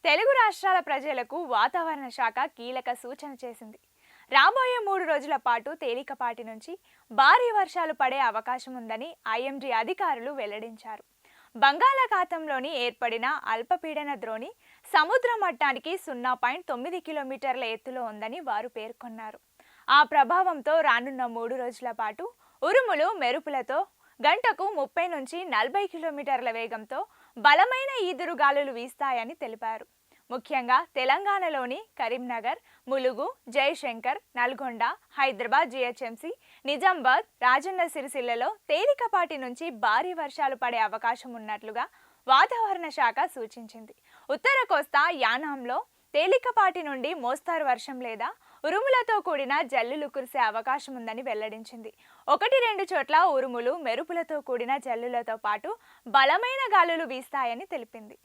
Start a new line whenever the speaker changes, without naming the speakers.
తెలుగు రాష్ట్రాల ప్రజలకు వాతావరణ శాఖ కీలక సూచన చేసింది. రాబోయే 3 రోజుల పాటు తేలికపాటి నుంచి భారీ వర్షాలు పడే అవకాశం ఉందని ఐఎండీ అధికారులు వెల్లడించారు. బంగాళాఖాతంలోని ఏర్పడిన అల్పపీడన ద్రోణి సముద్ర మట్టానికి 0.9 కిలోమీటర్ల ఎత్తులో ఉందని వారు పేర్కొన్నారు. ఆ ప్రభావంతో రానున్న 3 రోజుల పాటు ఉరుములు మెరుపులతో గంటకు 30 నుంచి 40 కిలోమీటర్ల వేగంతో బలమైన ఈదురుగాలులు వీస్తాయని తెలిపారు. ముఖ్యంగా తెలంగాణలోని కరీంనగర్, ములుగు, జయశంకర్, నల్గొండ, హైదరాబాద్ జీహెచ్ఎంసీ, నిజామాబాద్, రాజన్న సిరిసిల్లలో తేలికపాటి నుంచి భారీ వర్షాలు పడే అవకాశం ఉన్నట్లుగా వాతావరణ శాఖ సూచించింది. ఉత్తర కోస్తా, యానాంలో తేలికపాటి నుండి మోస్తారు వర్షం లేదా ఉరుములతో కూడిన జల్లులు కురిసే అవకాశం ఉందని వెల్లడించింది. 1-2 చోట్ల ఉరుములు, మెరుపులతో కూడిన జల్లులతో పాటు బలమైన గాలులు వీస్తాయని తెలిపింది.